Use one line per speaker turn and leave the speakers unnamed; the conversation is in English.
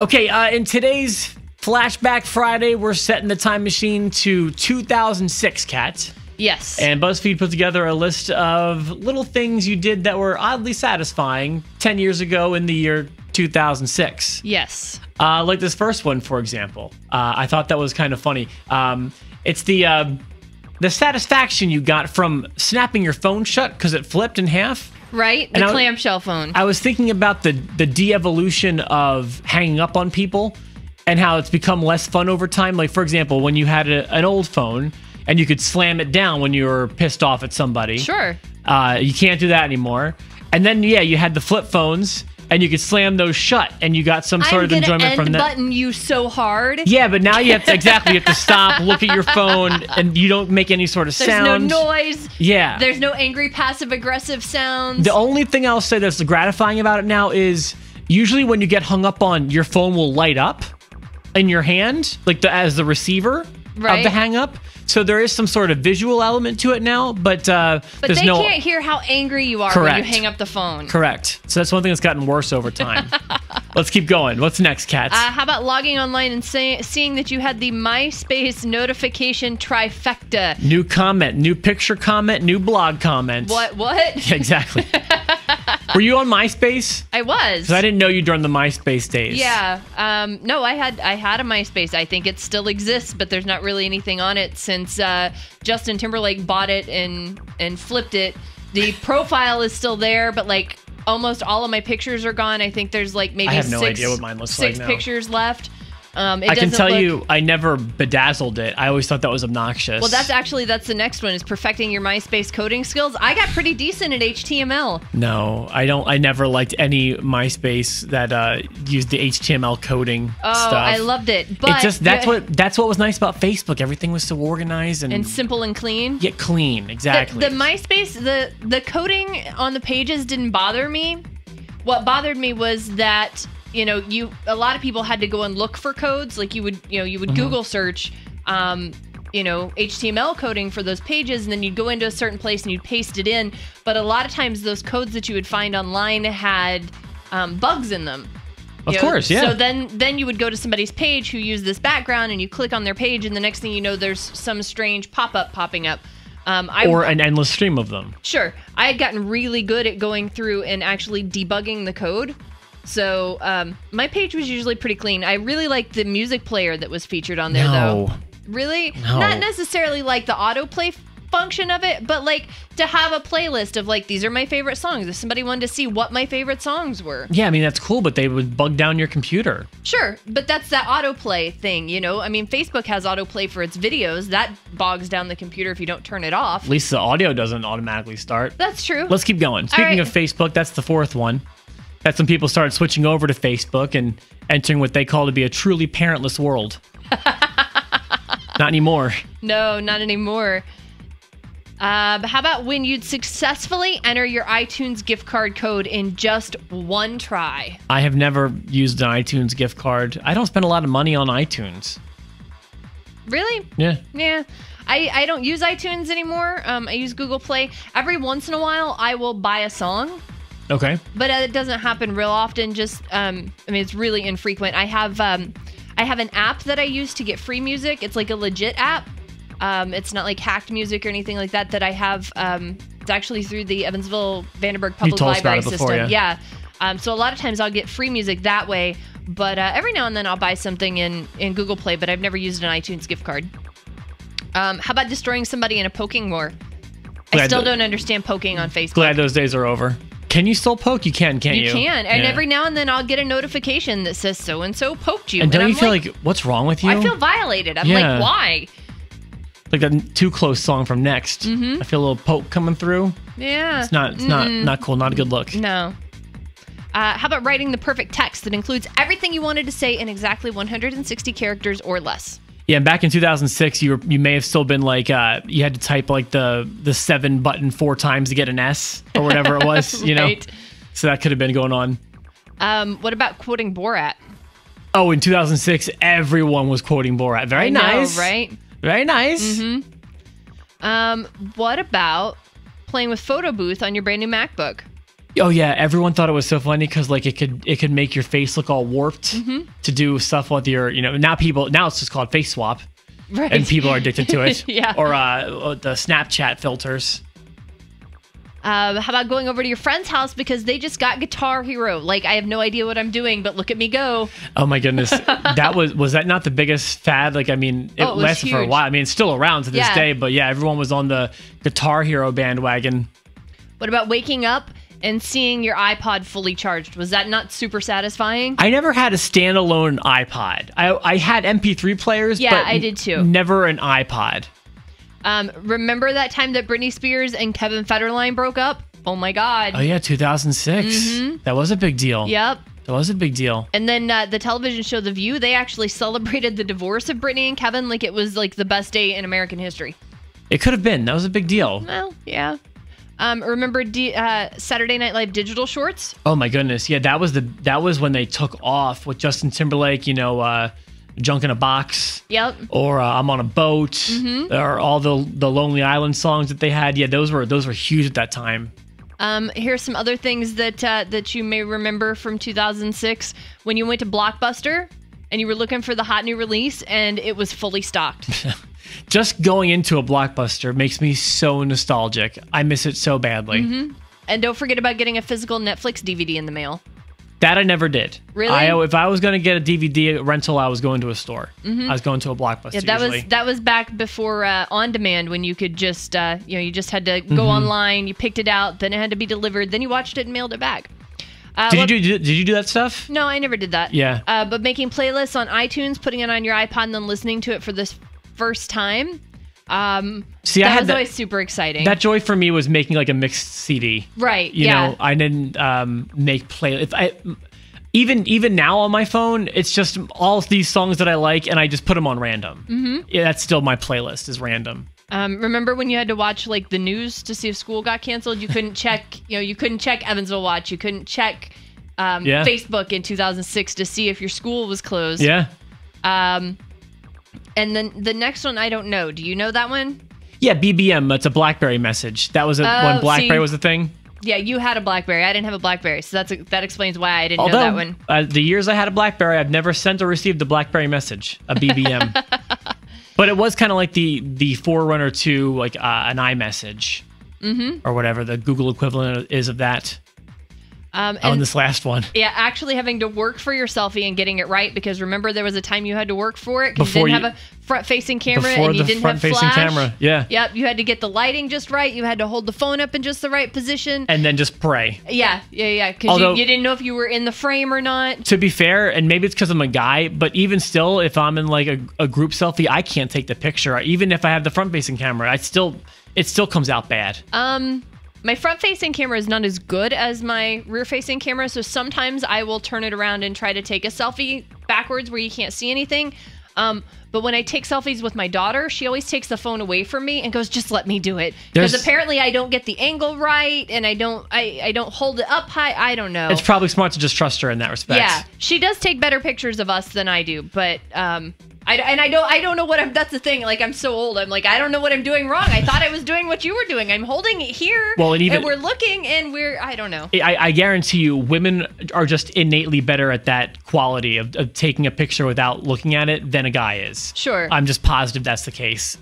Okay, in today's Flashback Friday, we're setting the time machine to 2006, Kat.
Yes.
And BuzzFeed put together a list of little things you did that were oddly satisfying 10 years ago in the year 2006.
Yes.
Like this first one, for example. I thought that was kind of funny. It's the satisfaction you got from snapping your phone shut because it flipped in half.
Right? The clamshell phone.
I was thinking about the de-evolution of hanging up on people and how it's become less fun over time. Like, for example, when you had an old phone and you could slam it down when you were pissed off at somebody.
Sure.
You can't do that anymore. And then, yeah, you had the flip phones and you could slam those shut and you got some sort of enjoyment from that.
Button you so hard.
Yeah, but now you have to, you have to stop, look at your phone, and you don't make any sort of sound.
There's no noise.
Yeah.
There's no angry passive-aggressive sounds.
The only thing I'll say that's gratifying about it now is usually when you get hung up on, your phone will light up in your hand, like as the receiver of the hang up. So there is some sort of visual element to it now, but
they can't hear how angry you are when you hang up the phone.
Correct. So that's one thing that's gotten worse over time. Let's keep going. What's next, Kat?
How about logging online and seeing that you had the MySpace notification trifecta?
New comment, new picture comment, new blog comment.
What?
Yeah, exactly. Were you on MySpace?
I was.
Because I didn't know you during the MySpace days.
Yeah. No, I had a MySpace. I think it still exists, but there's not really anything on it since Justin Timberlake bought it and flipped it. The profile is still there, but like almost all of my pictures are gone. I think there's like maybe
I have no idea what mine looks like now.
6 pictures left.
I can tell you, I never bedazzled it. I always thought that was obnoxious.
Well, that's the next one, is perfecting your MySpace coding skills. I got pretty decent at HTML.
No, I don't. I never liked any MySpace that used the HTML coding stuff.
I loved it. But
that's what was nice about Facebook. Everything was so organized and
simple and clean.
Yeah, clean, exactly.
The MySpace, the coding on the pages didn't bother me. What bothered me was that a lot of people had to go and look for codes. Like you would Google search, HTML coding for those pages, and then you'd go into a certain place and you'd paste it in. But a lot of times those codes that you would find online had bugs in them.
Of course, yeah.
So then you would go to somebody's page who used this background, and you click on their page, and the next thing you know, there's some strange pop-up popping up.
Or an endless stream of them.
Sure. I had gotten really good at going through and actually debugging the code. So my page was usually pretty clean. I really liked the music player that was featured on there, though. Really?
No.
Not necessarily like the autoplay function of it, but like to have a playlist of like, these are my favorite songs. If somebody wanted to see what my favorite songs were.
Yeah, I mean, that's cool, but they would bug down your computer.
Sure, but that's that autoplay thing, I mean, Facebook has autoplay for its videos. That bogs down the computer if you don't turn it off.
At least the audio doesn't automatically start.
That's true.
Let's keep going. Speaking of Facebook, that's the fourth one. That's when people started switching over to Facebook and entering what they call to be a truly parentless world. Not anymore.
No, not anymore. But how about when you'd successfully enter your iTunes gift card code in just one try?
I have never used an iTunes gift card. I don't spend a lot of money on iTunes.
Really?
Yeah.
Yeah. I don't use iTunes anymore. I use Google Play. Every once in a while, I will buy a song.
Okay.
But it doesn't happen real often. Just, it's really infrequent. I have an app that I use to get free music. It's like a legit app. It's not like hacked music or anything like that I have. It's actually through the Evansville Vandenberg Public Library system. Yeah. So a lot of times I'll get free music that way. But every now and then I'll buy something in Google Play, but I've never used an iTunes gift card. How about destroying somebody in a poking war? I still don't understand poking on Facebook.
Glad those days are over. Can you still poke? You can, can't you?
You can. And every now and then I'll get a notification that says so-and-so poked you.
And don't you feel like, what's wrong with you?
I feel violated. I'm like, why?
Like that Too Close song from Next. I feel a little poke coming through.
Yeah.
It's not cool. Not a good look.
No. How about writing the perfect text that includes everything you wanted to say in exactly 160 characters or less?
Yeah, back in 2006, you may have still been like, you had to type like the 7 button 4 times to get an S or whatever it was,
Right.
So that could have been going on.
What about quoting Borat?
Oh, in 2006, everyone was quoting Borat. Very nice.
Know, right?
Very nice.
Mm-hmm. What about playing with Photo Booth on your brand new MacBook?
Oh yeah, everyone thought it was so funny because like it could make your face look all warped to do stuff with your now it's just called face swap,
Right.
and people are addicted to it.
Yeah.
Or the Snapchat filters.
How about going over to your friend's house because they just got Guitar Hero? Like, I have no idea what I'm doing, but look at me go.
Oh my goodness, that was that not the biggest fad? Like, I mean, it lasted
huge.
for a while. I mean, it's still around to this
Yeah.
day, but yeah, everyone was on the Guitar Hero bandwagon.
What about waking up and seeing your iPod fully charged? Was that not super satisfying?
I never had a standalone iPod. I had MP3 players,
Yeah,
but
I did too.
Never an iPod.
Remember that time that Britney Spears and Kevin Federline broke up? Oh my God.
Oh yeah, 2006. That was a big deal.
Yep.
That was a big deal.
And then the television show The View, they actually celebrated the divorce of Britney and Kevin like it was like the best day in American history.
It could have been. That was a big deal.
Well, yeah. Remember Saturday Night Live digital shorts?
Oh my goodness. Yeah, that was when they took off with Justin Timberlake, Junk in a Box.
Yep.
Or I'm on a Boat. Or all the Lonely Island songs that they had. Yeah, those were huge at that time.
Here's some other things that you may remember from 2006 when you went to Blockbuster and you were looking for the hot new release and it was fully stocked.
Just going into a Blockbuster makes me so nostalgic. I miss it so badly.
And don't forget about getting a physical Netflix DVD in the mail.
That I never did.
Really?
If I was going to get a DVD rental, I was going to a store. I was going to a Blockbuster.
Yeah, that was back before on demand when you could just you just had to go online, you picked it out, then it had to be delivered, then you watched it and mailed it back.
Did you do that stuff?
No, I never did that.
Yeah.
But making playlists on iTunes, putting it on your iPod, and then listening to it for this first time.
See,
that was always super exciting.
That joy for me was making like a mixed CD.
Right.
You know, I didn't make playlists. Even now on my phone, it's just all these songs that I like, and I just put them on random. Yeah, that's still my playlist is random.
Remember when you had to watch like the news to see if school got canceled? You couldn't check. You couldn't check Evansville Watch. You couldn't check Facebook in 2006 to see if your school was closed.
Yeah.
And then the next one, I don't know. Do you know that one?
Yeah, BBM. That's a BlackBerry message. That was when BlackBerry was a thing.
Yeah, you had a BlackBerry. I didn't have a BlackBerry, so that explains why I didn't know that one.
The years I had a BlackBerry, I've never sent or received a BlackBerry message, a BBM. But it was kind of like the forerunner to like an iMessage or whatever the Google equivalent is of that. And this last one.
Yeah, actually having to work for your selfie and getting it right, because remember there was a time you had to work for it because you didn't have a front-facing camera and you didn't have flash.
Camera, yeah.
Yep, you had to get the lighting just right. You had to hold the phone up in just the right position.
And then just pray.
Yeah, because you didn't know if you were in the frame or not.
To be fair, and maybe it's because I'm a guy, but even still, if I'm in like a group selfie, I can't take the picture. Even if I have the front-facing camera, it still comes out bad.
My front-facing camera is not as good as my rear-facing camera, so sometimes I will turn it around and try to take a selfie backwards where you can't see anything. But when I take selfies with my daughter, she always takes the phone away from me and goes, "Just let me do it," because apparently I don't get the angle right and I don't hold it up high. I don't know.
It's probably smart to just trust her in that respect.
Yeah, she does take better pictures of us than I do, but I don't know what that's the thing. Like, I'm so old. I'm like, I don't know what I'm doing wrong. I thought I was doing what you were doing. I'm holding it here. Well, and we're looking and I don't know.
I guarantee you women are just innately better at that quality of taking a picture without looking at it than a guy is.
Sure.
I'm just positive that's the case.